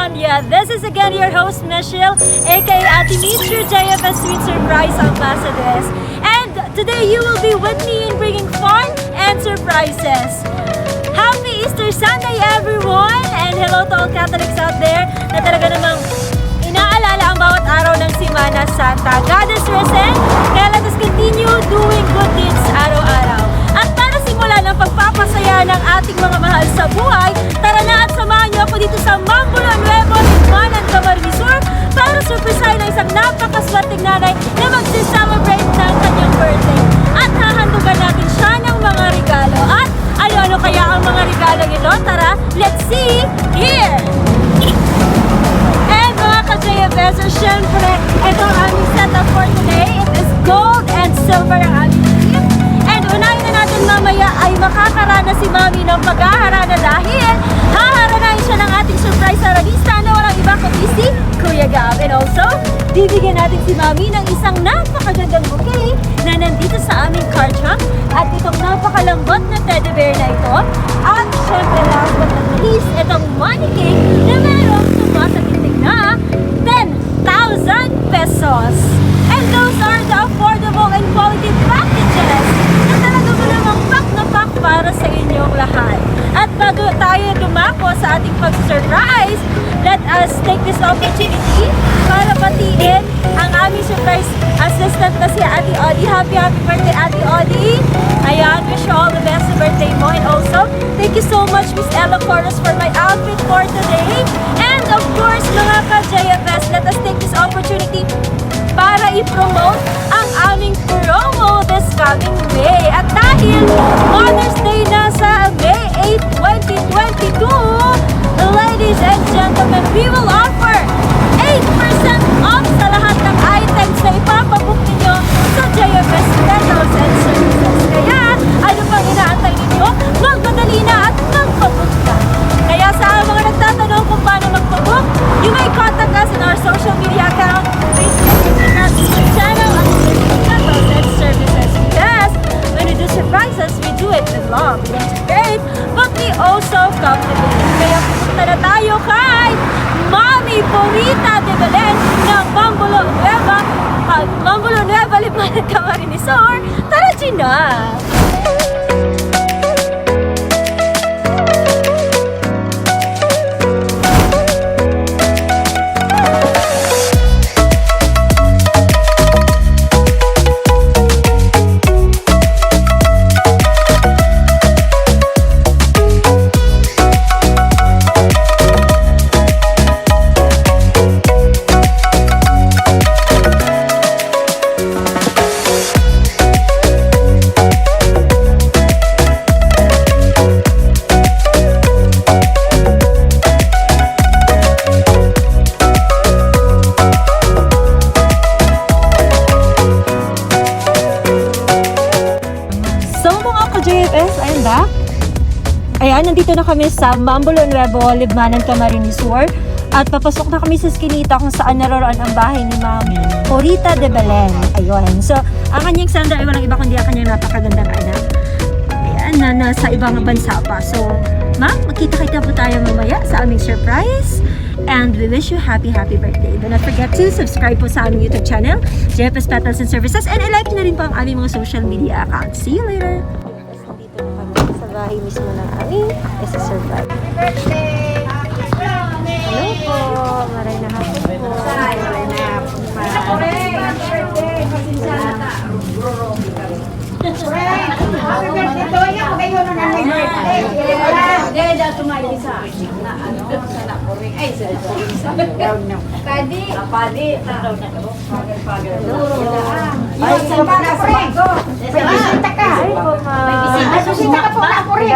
everyone! Yeah, this is again your host Michelle, aka Ate Meets, your JFS Sweet Surprise Ambassadors. And today you will be with me in bringing fun and surprises. Happy Easter Sunday everyone! And hello to all Catholics out there na talaga namang inaalala ang bawat araw ng Simana Santa. God is risen, kaya let us continue doing good deeds araw-araw. At para simulan ang pagpapasaya ng ating mga mahal sa buhay, tara na at samahan niyo ako dito sa Mambulo Nuevo, Limanan, Camarines Sur para surprisahin ang isang napakaswerteng nanay na magsi-celebrate ng kanyang birthday. At hahandugan natin siya ng mga regalo. At ano kaya ang mga regalo ito? Tara, let's see here! And mga ka-JFS, syempre, ito ang aming setup for today. It is gold and silver ang aming team. And unahin na natin mamaya ay makakarana si Mami ng paghaharana dahil haharanahin siya ng ating surprise aralista na walang iba kundi si Kuya Gab. And also, bibigyan natin si Mami ng isang napakagandang bouquet na nandito sa aming car trunk at itong napakalambot na teddy bear na ito. At syempre, last but not least, itong money cake na merong sumasagitig na 10,000 pesos. And those are the affordable and quality packages na talaga mo namang pack na pack para sa inyong lahat. At bago tayo dumako sa ating pag-surprise, let us take this opportunity para batiin ang aming surprise assistant na si Ate Audie. Happy birthday, Ate Audie! Ayan, wish you all the best sa birthday mo. And also, thank you so much, Miss Ella Corros, for my outfit for today. And of course, mga ka-JFS, let us take this opportunity para i-promote ang aming promo this coming May. At dahil Mother's Day na sa May 8, 2022, ladies and gentlemen, we will offer 8% off sa lahat ng items na ipapabook ninyo sa JFS Metals and Services. Kaya, ano pang inaantay ninyo? Magmadali na at magpabook na. Kaya sa mga nagtatanong kung paano magpabook, you may contact us on our social media account, Facebook, Instagram, YouTube channel, at Metals and Services. Because when we do surprises, we do it with love. We don't scrape, but we also come to believe. Kaya pupunta na tayo kay Mami Purita de Belen ng Mambulo Nueva, Limanan, Camarines Sur. Tara, Gina! Ayan, nandito na kami sa Mambulo Nuevo, Limanan, Camarines Sur. At papasok na kami sa Eskinita kung saan naroroon ang bahay ni Ma'am Purita de Belen. Ayun. So, ang kanyang sender ay walang iba kundi ang kanyang napakagandang anak. Ayan, na nasa ibang bansa pa. So, Ma'am, magkita-kita po tayo mamaya sa aming surprise. And we wish you happy birthday. Do not forget to subscribe po sa aming YouTube channel, JFS Metals and Services. And i-like nyo na rin po ang aming mga social media accounts. See you later! Bahay mismo ng aming isa-surprise. Happy birthday! Hello po! Maray na hapon po. Maray na hapon pa. Happy birthday! Pasinsana ka. Happy birthday to you! Kayo na happy birthday! Hindi, dahil tumayo sa sa Naporing. Ay, sa Padi! Padi! Ay, sa Naporing! May bisita ka! Ay po, ma'am. May bisita ka po, Naporing!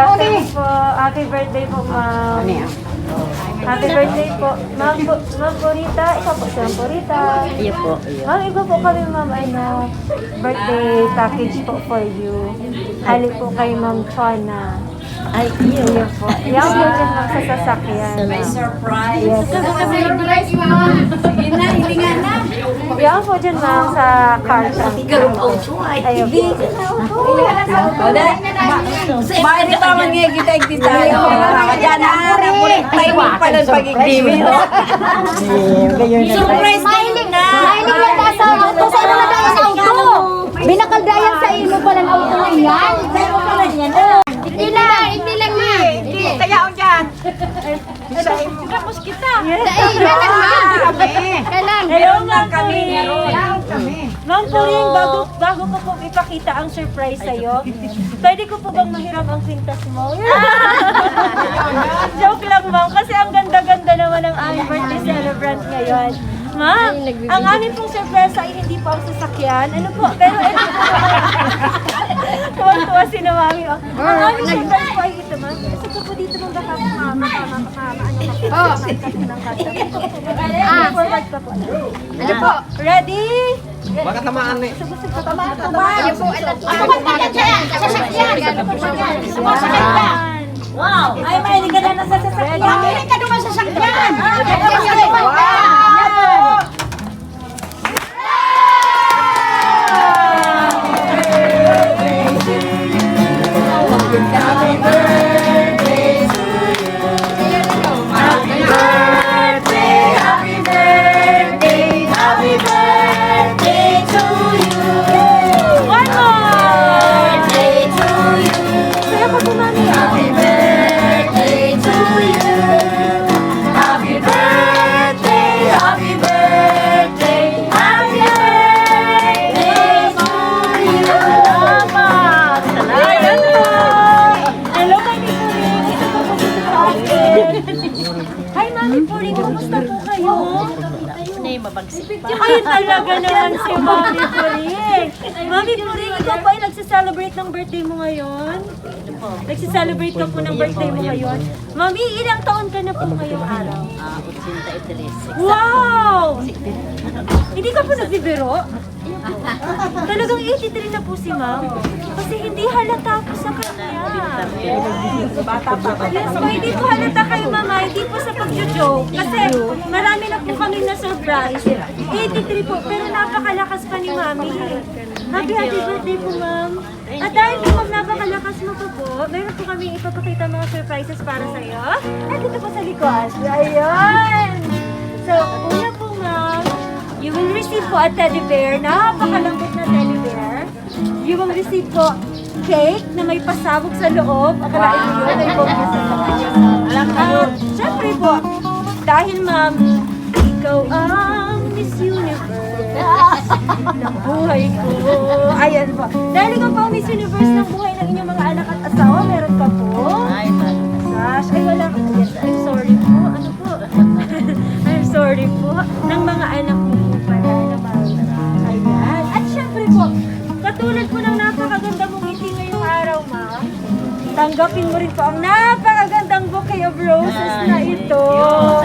Happy birthday po, ma'am. Happy birthday po. Ma'am Purita, ikaw po siya, Purita. Iya po. Ma'am, iba po kami, ma'am, ay na birthday package po for you. Halik po kay Ma'am Chona. Ay, iyo. Po. Yan po dyan lang sa sasakyan. May surprise. Yes. Sige na, hilingan na. Yan po dyan ma'am sa car trunk. Garong auto ay. Ayun. Bakit ito man nga kita tayo? Kaya na, timing pa ng pag-ibig. Surprise Mahilig na sa auto. Sa ano na tayo sa auto? Binakaldayan sa ilo pala ng auto na yan. Hindi lang na. Tayaon dyan. Tapos kita. Kalang. Hello ma'am Puring. Ma'am Puring, bago ko po ipakita ang surprise sa'yo, pwede ko po bang mahiram ang kwintas mo? Joke lang ma'am, kasi ang ganda-ganda naman ng aming birthday celebrant ngayon. Ma'am, ang aming pong surprise ay hindi po ang sasakyan. Ano po? Pero ito po. Tuwan-tuwa si na mami. Oh. Ang aming surprise po ay ito ma'am. Kasi ko po dito mong baka mama. Forward pa po. Ano po? Ready? Baka tamaan eh. Ayan po. Sasakyan. Wow! Ay, mahilig ka na sa sasakyan. Mahilig ka naman sa sasakyan. One more! Kaya pa po mami. Salamat! Ayan po! Hello, Mami Puring. Ito po po dito sa akin. Hi, Mami Puring. Kumusta po kayo? Ay, talaga naman si Mami Puring. Mami Puring, ikaw po ay nagsiselebrate ng birthday mo ngayon? Nagsiselebrate ka po ng birthday mo ngayon? Mami, ilang taon ka na po ngayong araw? 83. Wow! Hindi ka po nagbibiro? Talagang 83 na po si ma'am. Kasi hindi halata po sa kanya. Yes po, hindi po halata kayo mama. Hindi po sa pag-joke. Kasi marami na po kami na surprise. 83 po, pero napakalakas pa ni mami. Happy birthday po ma'am. At dahil po ma'am napakalakas mo po, meron po kami ipapakita mga surprises para sa'yo. At ito po sa likod. Ayan! So, una po ma'am, you will receive po a teddy bear, napakalambot na teddy bear. You will receive po cake na may pasabog sa loob. Akalain mo yun, may bongga sa loob. Siyempre po, dahil ma'am, ikaw ang Miss Universe ng buhay ko. Ayan po. Dahil ikaw po ang Miss Universe ng buhay ng inyong mga anak at asawa, meron ka po. Sash, ay wala. Yes, I'm sorry po. Ano po? I'm sorry po. Ng mga anak mo po pala naman. Ayan. At syempre po, katulad po ng napakaganda mong ngiti ngayong araw, ma'am, tanggapin mo rin po ang napakagandang bouquet of roses na ito.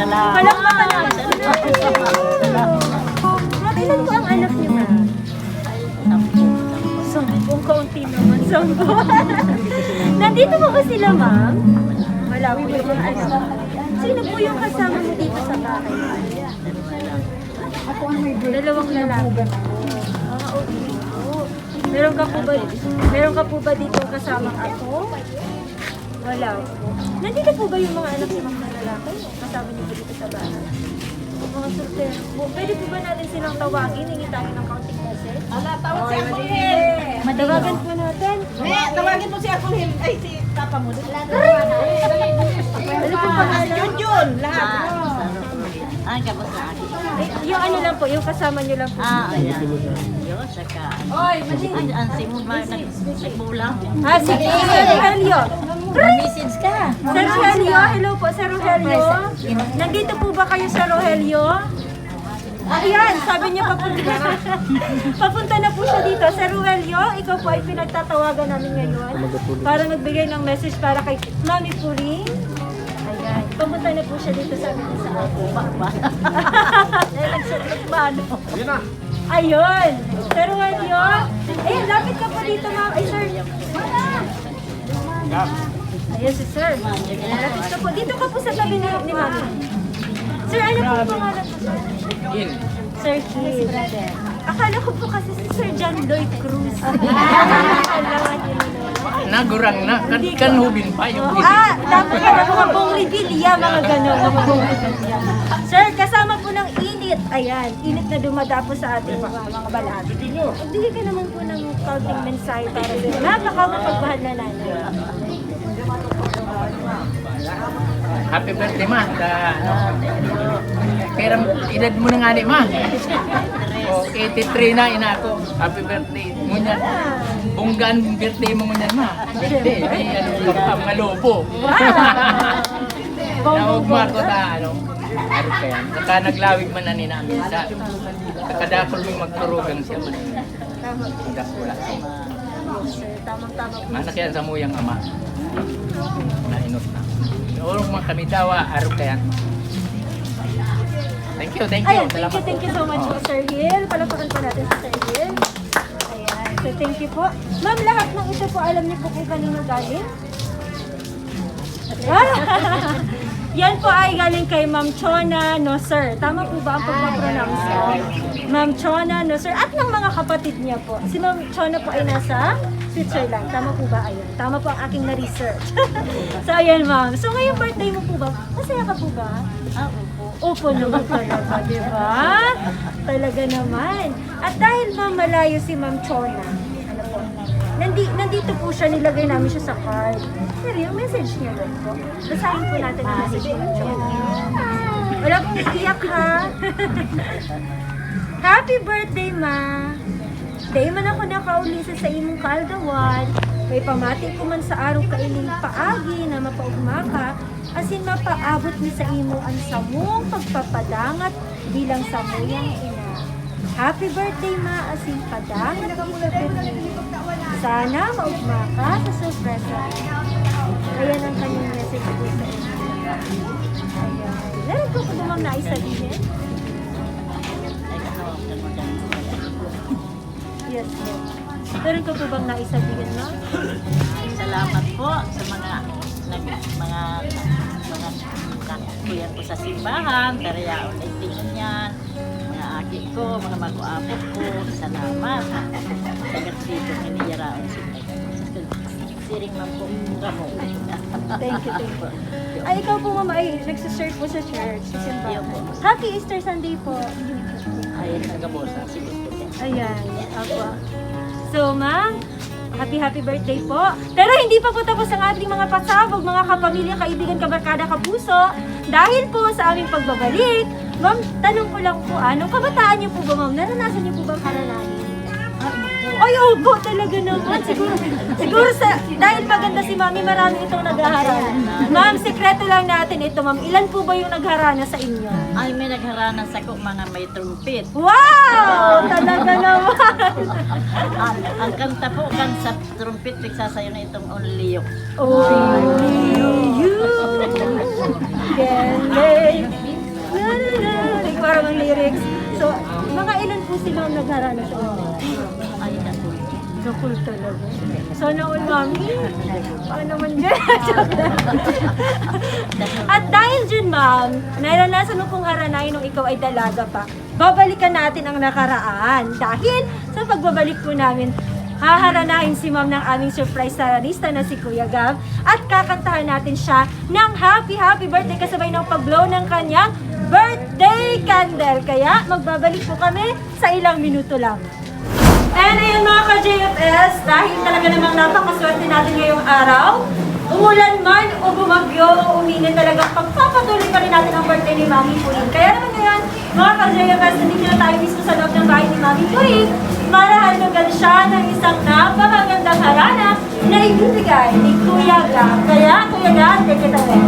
Palakpakan naman po natin. Ilan po ang anak niyo, ma'am? 10 kaunti naman. 10. Nandito po ba sila, ma'am? Wala po yung mga anak. Sino po yung kasama mo dito sa bahay? Dalawang lalaki. Okay po. Meron ka po ba dito kasamang ako? Wala po. Nandito po ba yung mga anak ni ma'am na lalaki? Kasama niyo po dito sa bahay? Mga soltero po. Pwede po ba natin silang tawagin? Hingi tayo ng counting message? Tawag si Apulhil. Matawagan po natin. Tawagin mo si Apulhil. Ay, si Papa mo. Ano po pangalan? Yun, lahat. Ay, kapos na akin. Yung ano lang po, yung kasama niyo lang po. Ayan. Yun, saka. Oy, Ang simod mo, nagbulang. Si Sir Rogelio. Message ka. Sir Rogelio, hello po, Sir Rogelio. Nandito po ba kayo sa Rogelio? Ayan, sabi niya papunta na po siya dito. Sir Rogelio, ikaw po ay pinagtatawagan namin ngayon para magbigay ng message para kay Mami Puring. Ayan, papunta na po siya dito sa amin sa ako. Nagsagot ba ano? Yun na. Ayun! Sir Rogelio, lapit ka po dito ma'am. Ay, sir. Ayan si Sir. Malapit ka po. Dito ka po sa tabi ni Mami. Sir, ano po ang pangalan mo, Sir? Hill. Sir Keith. Akala ko po kasi si Sir John Lloyd Cruz. Nagurang na. Kan hubin pa yung Dapat pala mga bong reveal, mga gano'n, mga bong reveal. Sir, kasama po ng init, ayan, init na dumadapo sa ating mga balat. Magbigay ka naman po ng kaunting mensahe para sa napakapagpahal na nanay. Happy birthday, ma. Pero edad mo na nga ni, ma. O, 83 na, ina ako. Happy birthday. Ngunyan. Bunggan birthday mo ngunyan, ma. Birthday. Ay, ano ka, malobo. Naugma ko ta, ano kaya. Saka naglawig man na ni namin sa kakadakol mo magturugang siya man. Dakula. Sir, tamang-tama po. Anak yan sa muyang ama. Nainot na. Orong mga kami dawa, araw kaya. Thank you. Ayun, Salamat thank you so much po, Sir Hill. Palapakan po natin si Sir Hill. Ayan, so thank you po. Ma'am, lahat ng ito po, alam niyo po kung kanino galing? Yan po ay galing kay Ma'am Chona, no sir. Tama po ba ang pagpapronounce ko? Ma'am Chona, no sir. At ng mga kapatid niya po. Si Ma'am Chona po ay nasa Switzerland. Tama po ba? Ayun. Tama po ang aking na-research. So ayan ma'am. So ngayong birthday mo po ba? Masaya ka po ba? Opo naman talaga, di ba? Talaga naman. At dahil ma'am malayo si Ma'am Chona, ano po, nandito po siya, nilagay namin siya sa card. Pero yung message niya doon po, basahin po natin ang message ni Ma'am Chona. Wala pong iyak ha. Happy birthday, ma. Dahil man ako nakaulisa sa imong kaldawan, may pamati ko man sa araw kaining paagi na mapaugmaka, asin mapaabot ni sa imo ang samong pagpapadangat bilang samuyang ina. Happy birthday, ma, asin padangat ka mula birthday. Sana maugmaka sa sorpresa. Ayan ang kanyang message ko sa inyo. Ayan. Meron ko ba ma'am naisabihin? Yes, yes. Meron ko po bang naisabihin, ma'am? Salamat po sa mga kuyan ko sa simbahan, karayaon ay tingin yan, mga aki ko, mga maguapot ko, salamat. Sagat dito, hiniyaraon siring man po kamo. Thank you. Ay, ikaw po ma'am ay nagsiserve po sa church, sa simbahan. Happy Easter Sunday po. Ayun, nagabosa, sige po. Ayan, ako. So, ma'am, happy birthday po. Pero hindi pa po tapos ang ating mga pasabog, mga kapamilya, kaibigan, kabarkada, kapuso. Dahil po sa aming pagbabalik, ma'am, tanong ko lang po, anong kabataan niyo po ba, ma'am? Naranasan niyo po bang karanahin? Ay, opo, talaga naman. Siguro dahil maganda si mami, marami itong naghaharana. Ma'am, sekreto lang natin ito, ma'am. Ilan po ba yung nagharana sa inyo? Ay, may nagharanas ako mga may trumpet. Wow! Talaga naman! Ang kanta po, kan sa trumpet, nagsasayo na itong Only You. Only you can make. Parang ang lyrics. So, mga ilan po sila ang nagharana sa inyo? Ay, naku. Cool talaga. Sana all, mami. Paano man dyan? At dahil dyan, ma'am, naranasan mo pong haranahin nung ikaw ay dalaga pa, babalikan natin ang nakaraan. Dahil sa pagbabalik po namin, haharanahin si ma'am ng aming surprise sararista na si Kuya Gab at kakantahan natin siya ng happy birthday kasabay ng pag-blow ng kanyang birthday candle. Kaya magbabalik po kami sa ilang minuto lang. And ayun mga ka-JFS, dahil talaga namang napakaswerte natin ngayong araw, umulan man o bumagyo o umingin, talagang pagpapatuloy pa rin natin ang birthday ni Mami Puring. Kaya naman ngayon, mga ka-JFS, nandito na tayo mismo sa loob ng bahay ni Mami Puring para handugan siya ng isang napakagandang harana na ibibigay ni Kuya Gab. Kaya, Kuya Gab, take it away.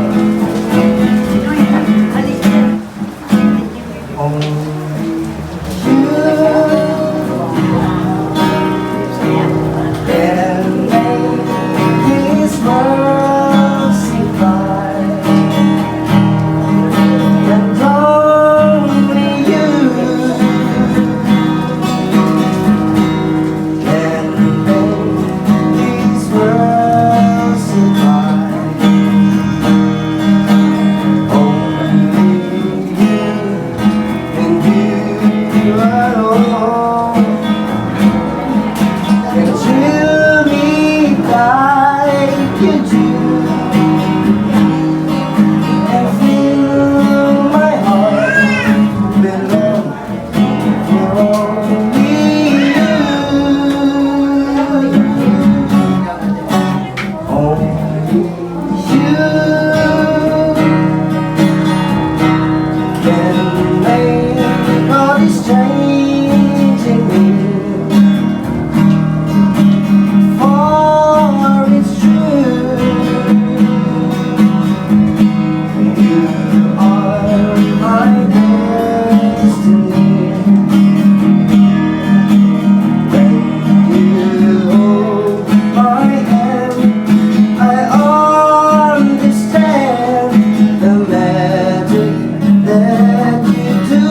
let you do.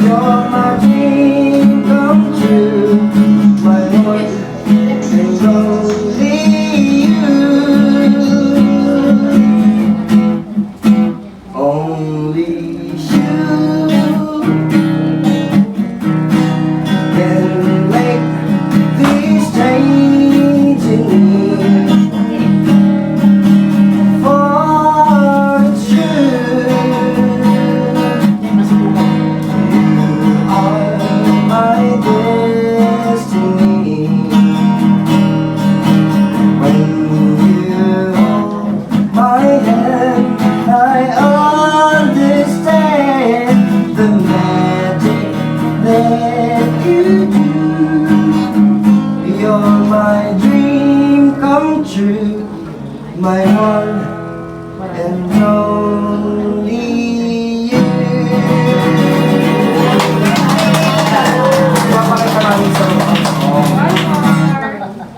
You're my dream come true, my one and only you. Only you can make this change in me for true. You are my destiny. When you hold my hand, I understand the magic that you do. You're my dream come true, my one and only you. Papakita namin sa mga song.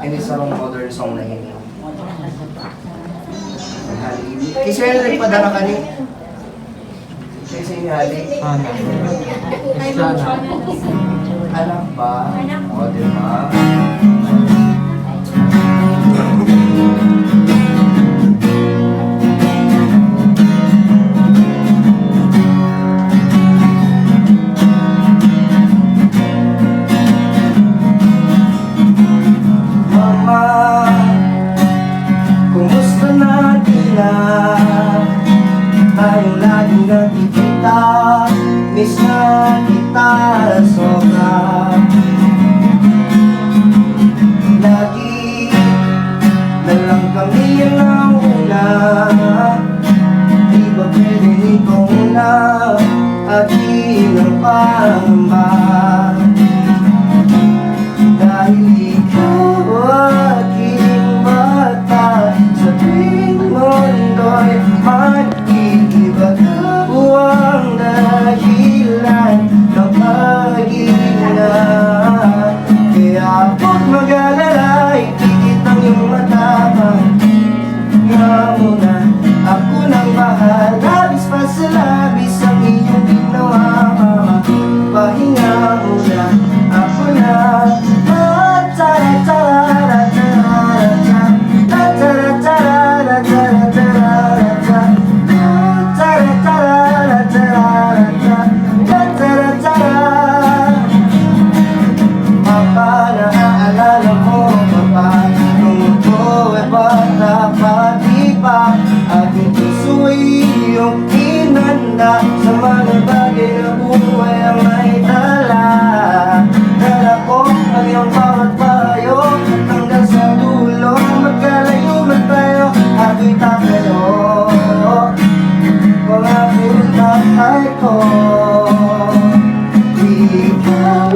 Hindi sa mga modern song na yun. Kasi yun nagpadala ka ni. Kasi yung hali. Anak ba? O, di ba? Mama, kumusta na tila? Tayong laging nagkikita, miss na kita sobra. Lagi na lang kami ang nauna, di ba pwede ikaw na aking ang pangamba? Dahil ikaw aking mata, sa tuwing mundo'y mag-iiba. Huwag dahilan ng pag-ingat. Kaya huwag mag-alala, ikikit ang iyong matapang. Nga muna, ako nang bahal. Labis pa sa labis ang iyong ginawa, mama. Pahinga muna, ako na. Papa, naaalala mo ba nung ito ay bata pa, di ba? Aking puso'y iyong inanda sa mga bagay na buhay ang may dala. Dala ko ang iyong bawat payo hanggang sa dulo, magkalayo man tayo, ako'y tatayo. Mga pinatay ko, ikaw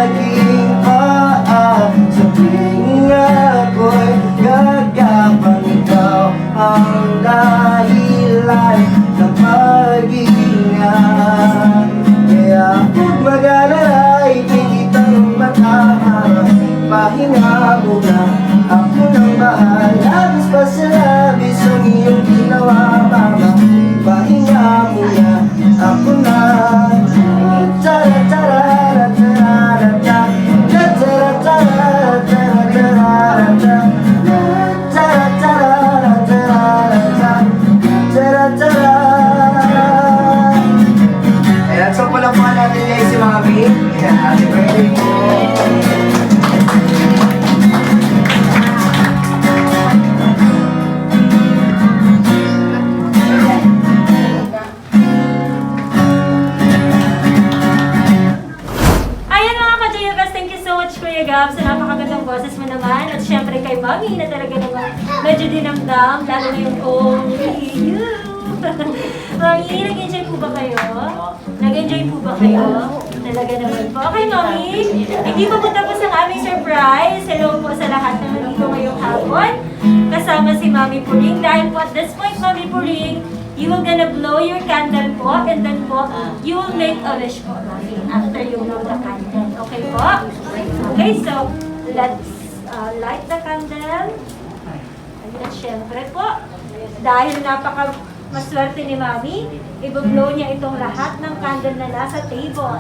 aking paa, sa tuwing ako'y gagapang. Ikaw ang dahilan ng pag-ingat. Kaya huwag mag-alala, ikikit ang matama. Pahinga muna, ako nang bahal. Labis pa sa labis ang iyong ginawa, mama. Pahinga muna, ako na. Ayan, so palapuan natin ngayon si Mami. Ayan, happy birthday po. Ayan mga ka-JFS, thank you so much Kuya Gab sa napakagandang boses mo naman. At syempre kay Mami na talaga naman medyo dinamdam, lalo na yung only you. Mami, nag-enjoy po ba kayo? Nag-enjoy po ba kayo? Talaga naman po. Okay Mami, hindi pa po tapos ang aming surprise. Hello po sa lahat na nandito ngayong hapon. Kasama si Mami Puring. Dahil po at this point Mami Puring, you will gonna blow your candle po and then po, you will make a wish po, Mami, after you blow the candle. Okay po? Okay, so, let's light the candle. At syempre po, dahil maswerte ni Mami, i-blow niya itong lahat ng candle na nasa table.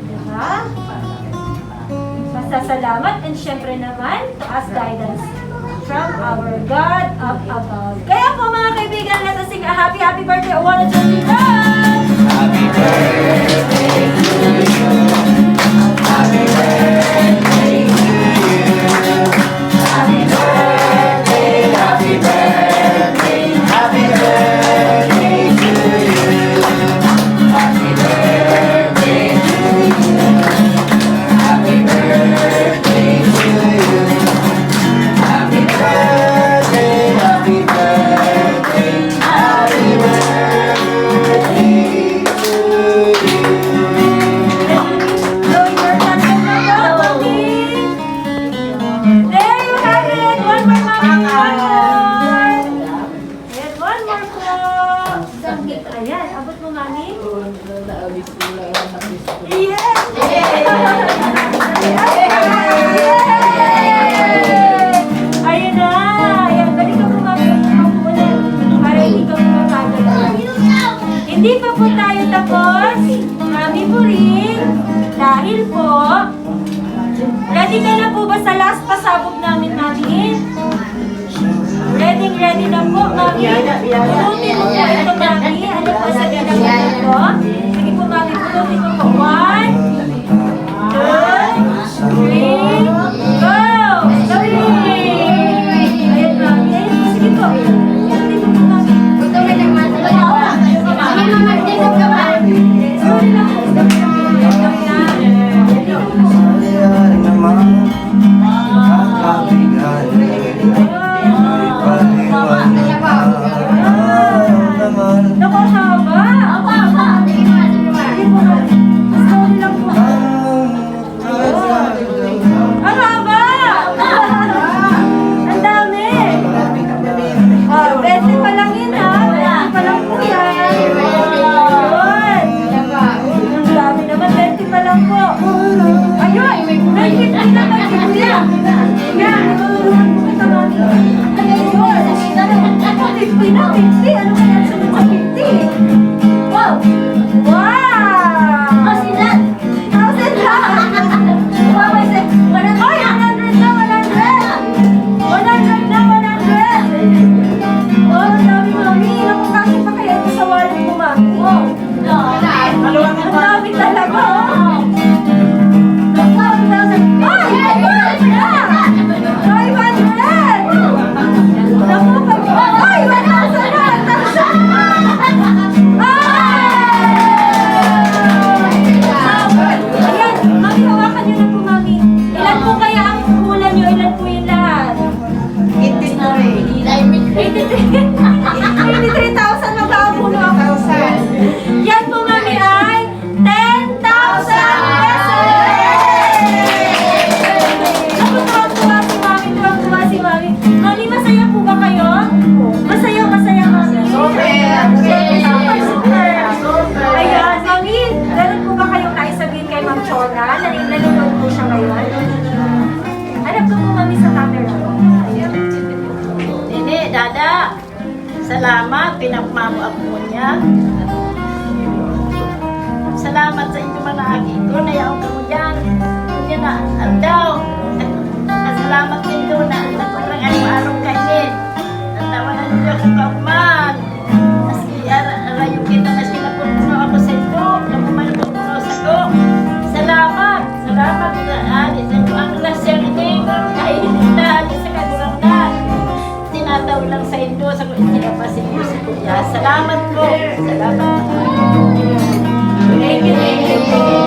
Diba? Masasalamat and syempre naman to ask guidance from our God up above. Kaya po mga kaibigan, let us sing a happy birthday. I wanna join you guys! Happy birthday to you. Happy birthday to you. Happy birthday, happy birthday, happy birthday to you. Happy birthday to you. Happy birthday to you. Happy birthday, happy birthday, happy birthday to you. Blow your candle na daw, Mami! There you have it! One more, Mami! One more! Ayan, one more po! Ayan, abot mo, Mami? Yes! Ayun na! Ayan, balik ka po, Mami. Mapunan para hindi ka pumapagod. Hindi pa po tayo tapos. Mami po rin. Dahil po, ready ka na po ba sa last pasabog namin, Mami? Ready na po, Mami. Pulutin mo po ito, Mami. Ano po sa ginagawa ko? Sige po, Mami. Pulutin mo po. 1, 2, 3, go! Dali! Ayan, Mami. Ayan, sige po. Pulutin mo po, Mami. Sorry lang po. Sayang naman, kakabigan. May paliwanag naman. Naku, haba! Sige po, Mami. Sorry lang po. Ang haba! Ang dami! Oh, 20 pa lang yun, ha? 20 pa lang po yan. Ayun. Ang dami naman, 20 pa lang po. Ayun! May 50 na, may 50 na. Yan, natutulungan po kita, Mami. Ayun. Ako, 50 na, 50. Ano kaya sunod sa 50? Wow! Wow! 1,000 na! 1,000 na! Wow, I said, 100 na, 100! 100 na, 100! Oh, ang dami, Mami. Ilang kasi pa kaya ito sa wallet mo, Mami? Wow! Ang dami talaga, oh! 1,000! Ay! 500 na! 500! Naku, ay! 1,000 na! 1,000! Ayan, Mami, hawakan niyo na po, Mami. Ilan po kaya ang kulang niyo? Ilan po yung lahat? 83,000 magkakapuno ako. Yan po, Mami, ay 10,000 pesos! Naku, tuwang-tuwa si Mami, tuwang-tuwa si Mami. Mami, masaya po ba kayo? Masaya, Mami. Super. Ayan, Mami, meron po ba kayong naisabihin kay Ma'am Chona? Nanonood po siya ngayon. Hanap ka po, Mami, sa camera. Nene, Dada, salamat, pinagmamo ako niya. Salamat sa inyo mga agi ko, nayaw ka mo dyan. Kunya na, daw. Salamat nito na nakurang araw-araw kainin. Natawanan niyo ako kaugman. Maski arayo kita na sinapuno ako sa ito. Nakumalipot mo sa ko. Salamat sa ali sa inyo. Ang lasyang ini, kainin na ali sa kadurangdan. Tinataw lang sa Indo, sa itinapasin mo si Kuya. Salamat po. Salamat. Thank you po.